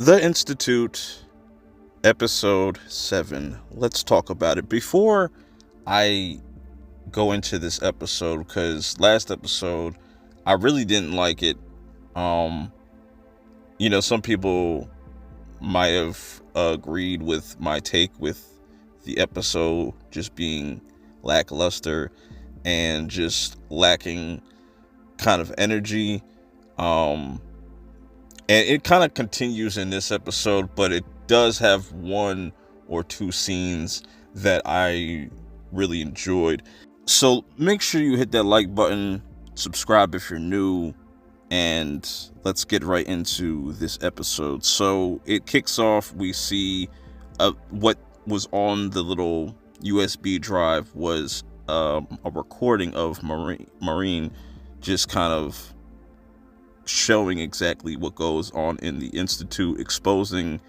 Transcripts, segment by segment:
The Institute, episode 7. Let's talk about it. Before I go into this episode, because last episode, I really didn't like it. Um, some people might have agreed with my take with the episode just being lackluster and just lacking kind of energy. And it kind of continues in this episode, but it does have one or two scenes that I really enjoyed. So make sure you hit that like button, subscribe if you're new, and let's get right into this episode. So it kicks off, we see what was on the little USB drive was a recording of Maureen just kind of showing exactly what goes on in the Institute, exposing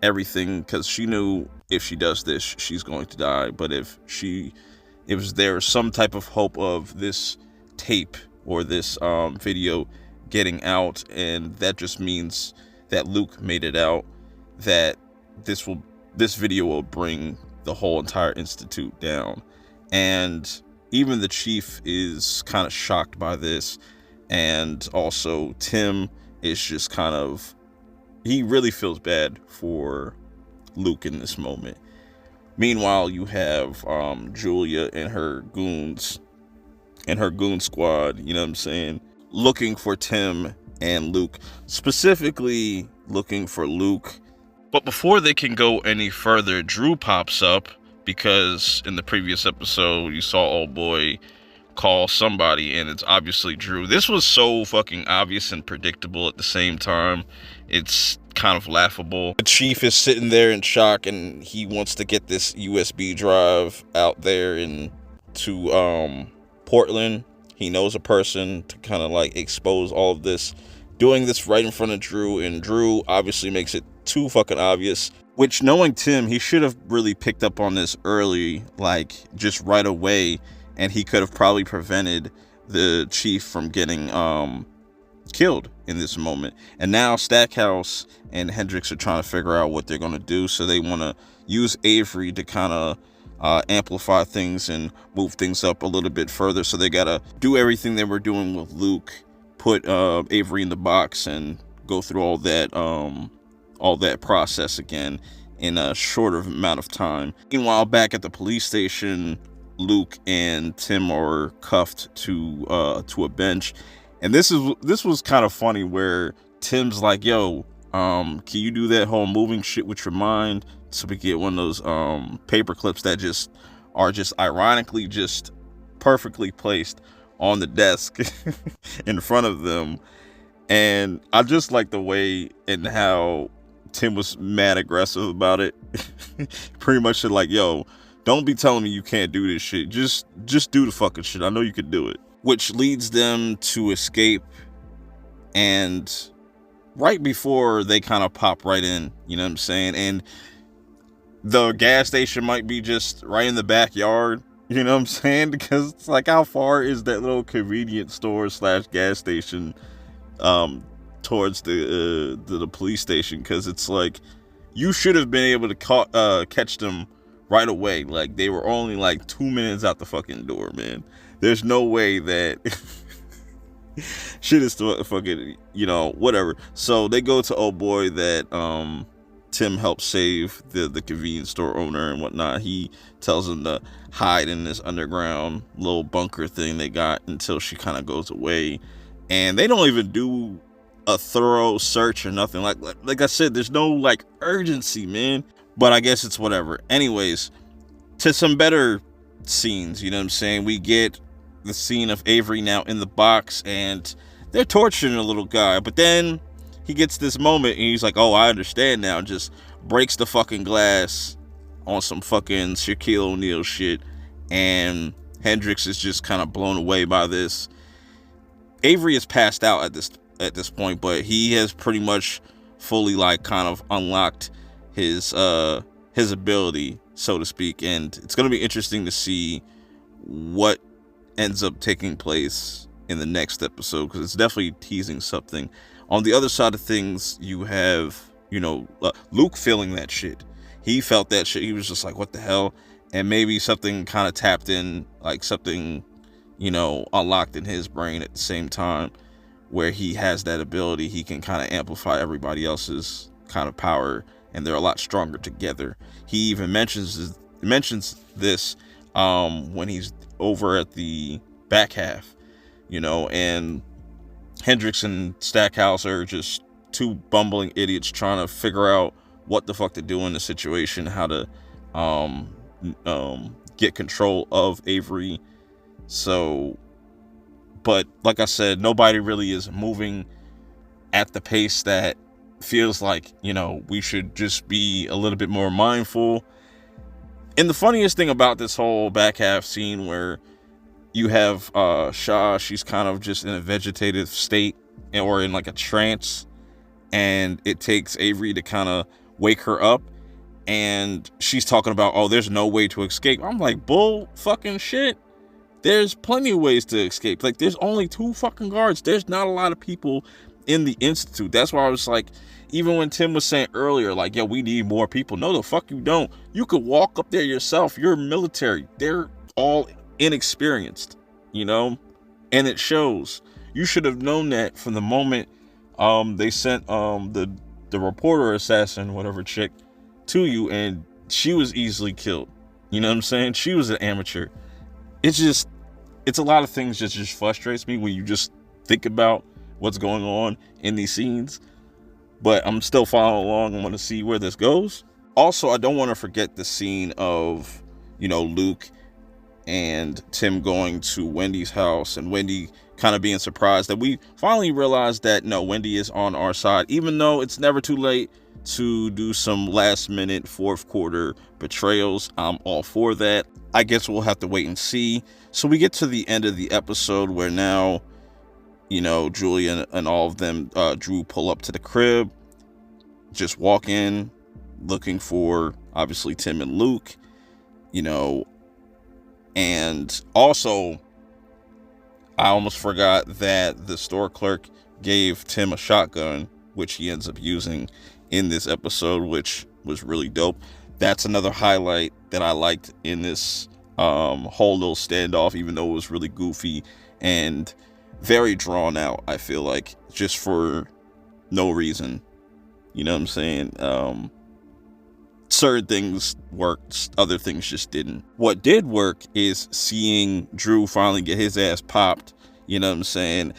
everything, because she knew if she does this, she's going to die. But if there's some type of hope of this tape or this video getting out, and that just means that Luke made it out, that this video will bring the whole entire Institute down. And even the chief is kind of shocked by this. And also Tim is just he really feels bad for Luke in this moment. Meanwhile, you have Julia and her goons and her goon squad, you know what I'm saying, looking for Tim and Luke, specifically looking for Luke. But before they can go any further, Drew pops up, because in the previous episode you saw old boy call somebody and it's obviously Drew. This was so fucking obvious and predictable at the same time. It's kind of laughable. The chief is sitting there in shock, and he wants to get this USB drive out there to Portland. He knows a person to kind of like expose all of this, doing this right in front of Drew, and Drew obviously makes it too fucking obvious, which, knowing Tim, he should have really picked up on this early, like just right away, and he could have probably prevented the chief from getting killed in this moment. And now Stackhouse and Hendricks are trying to figure out what they're going to do. So they want to use Avery to kind of amplify things and move things up a little bit further. So they got to do everything they were doing with Luke, put Avery in the box and go through all that process again in a shorter amount of time. Meanwhile, back at the police station, Luke and Tim are cuffed to a bench, and this was kind of funny, where Tim's like, "Yo, can you do that whole moving shit with your mind?" So we get one of those paper clips that just are just ironically just perfectly placed on the desk in front of them, and I just like the way and how Tim was mad aggressive about it. Pretty much like, "Yo, don't be telling me you can't do this shit. Just do the fucking shit. I know you can do it." Which leads them to escape. And right before they kind of pop right in, you know what I'm saying? And the gas station might be just right in the backyard, you know what I'm saying? Because it's like, how far is that little convenience store / gas station towards the police station? Because it's like, you should have been able to catch them right away. Like, they were only like 2 minutes out the fucking door, man. There's no way that shit is still fucking, whatever. So they go to old boy that Tim helped save, the convenience store owner and whatnot. He tells him to hide in this underground little bunker thing they got until she kind of goes away. And they don't even do a thorough search or nothing. Like I said, there's no like urgency, man. But I guess it's whatever. Anyways, to some better scenes, you know what I'm saying? We get the scene of Avery now in the box, and they're torturing a little guy. But then he gets this moment, and he's like, "Oh, I understand now." Just breaks the fucking glass on some fucking Shaquille O'Neal shit. And Hendricks is just kind of blown away by this. Avery is passed out at this point, but he has pretty much fully like kind of unlocked his ability, so to speak, and it's going to be interesting to see what ends up taking place in the next episode, because it's definitely teasing something. On the other side of things, you have Luke feeling that shit. He felt that shit. He was just like, what the hell? And maybe something kind of tapped in, like something, unlocked in his brain at the same time, where he has that ability. He can kind of amplify everybody else's kind of power, and they're a lot stronger together. He even mentions this when he's over at the back half, and Hendrix and Stackhouse are just two bumbling idiots trying to figure out what the fuck to do in the situation, how to get control of Avery. So, but like I said, nobody really is moving at the pace that feels like, we should just be a little bit more mindful. And the funniest thing about this whole back half scene where you have Shaw, she's kind of just in a vegetative state or in like a trance, and it takes Avery to kind of wake her up, and she's talking about, oh, there's no way to escape. I'm like, bull fucking shit. There's plenty of ways to escape. Like, there's only 2 fucking guards. There's not a lot of people in the Institute. That's why I was like, even when Tim was saying earlier, like, yo, we need more people. No, the fuck you don't. You could walk up there yourself. You're military. They're all inexperienced, and it shows. You should have known that from the moment they sent the reporter assassin, whatever chick, to you, and she was easily killed. You know what I'm saying? She was an amateur. It's a lot of things that just frustrates me when you just think about what's going on in these scenes. But I'm still following along. I want to see where this goes. Also, I don't want to forget the scene of, Luke and Tim going to Wendy's house, and Wendy kind of being surprised that we finally realized that, no, Wendy is on our side, even though it's never too late to do some last minute fourth quarter betrayals. I'm all for that. I guess we'll have to wait and see. So we get to the end of the episode where now, Julia and all of them, Drew, pull up to the crib, just walk in looking for, obviously, Tim and Luke, and also I almost forgot that the store clerk gave Tim a shotgun, which he ends up using in this episode, which was really dope. That's another highlight that I liked in this whole little standoff, even though it was really goofy and very drawn out, I feel like, just for no reason. You know what I'm saying? Certain things worked, other things just didn't. What did work is seeing Drew finally get his ass popped. You know what I'm saying?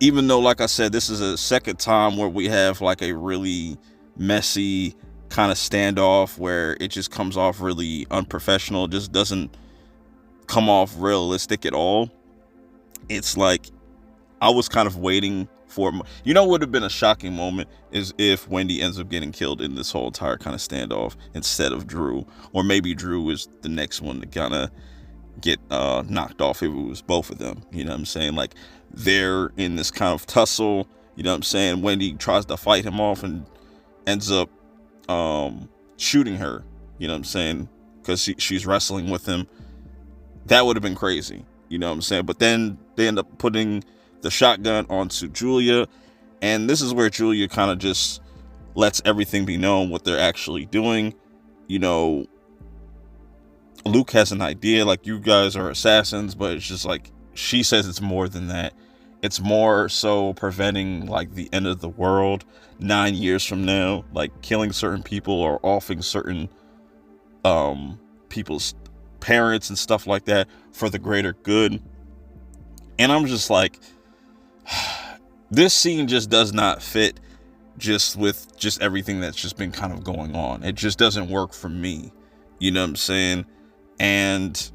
Even though, like I said, this is a second time where we have like a really messy kind of standoff where it just comes off really unprofessional, just doesn't come off realistic at all. It's like I was kind of waiting for, what would have been a shocking moment is if Wendy ends up getting killed in this whole entire kind of standoff instead of Drew, or maybe Drew is the next one to kind of get knocked off if it was both of them. You know what I'm saying? Like, they're in this kind of tussle. You know what I'm saying? Wendy tries to fight him off and ends up shooting her. You know what I'm saying? Because she's wrestling with him. That would have been crazy. You know what I'm saying? But then they end up putting the shotgun onto Julia, and this is where Julia kind of just lets everything be known what they're actually doing. Luke has an idea, like, you guys are assassins, but it's just like, she says it's more than that. It's more so preventing, like, the end of the world 9 years from now, like killing certain people or offing certain people's parents and stuff like that for the greater good. And I'm just like, this scene just does not fit just with just everything that's just been kind of going on. It just doesn't work for me. You know what I'm saying? And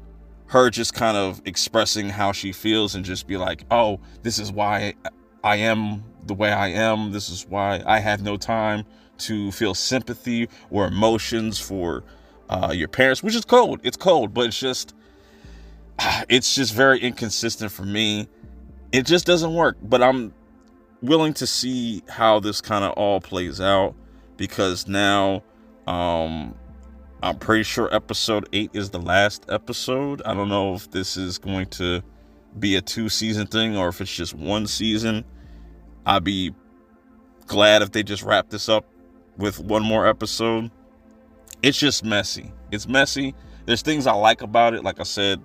her just kind of expressing how she feels and just be like, oh, this is why I am the way I am. This is why I have no time to feel sympathy or emotions for your parents, which is cold. It's cold, but it's just very inconsistent for me. It just doesn't work. But I'm willing to see how this kind of all plays out, because now I'm pretty sure episode 8 is the last episode. I don't know if this is going to be a 2-season thing or if it's just 1 season. I'd be glad if they just wrap this up with one more episode. It's just messy. It's messy. There's things I like about it. Like I said,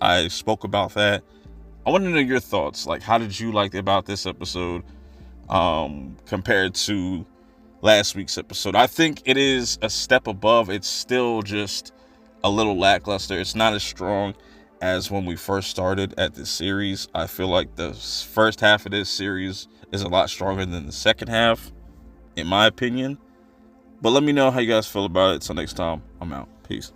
I spoke about that. I want to know your thoughts. Like, how did you like about this episode compared to last week's episode? I think it is a step above. It's still just a little lackluster. It's not as strong as when we first started at this series. I feel like the first half of this series is a lot stronger than the second half, in my opinion. But let me know how you guys feel about it. Till next time, I'm out. Peace.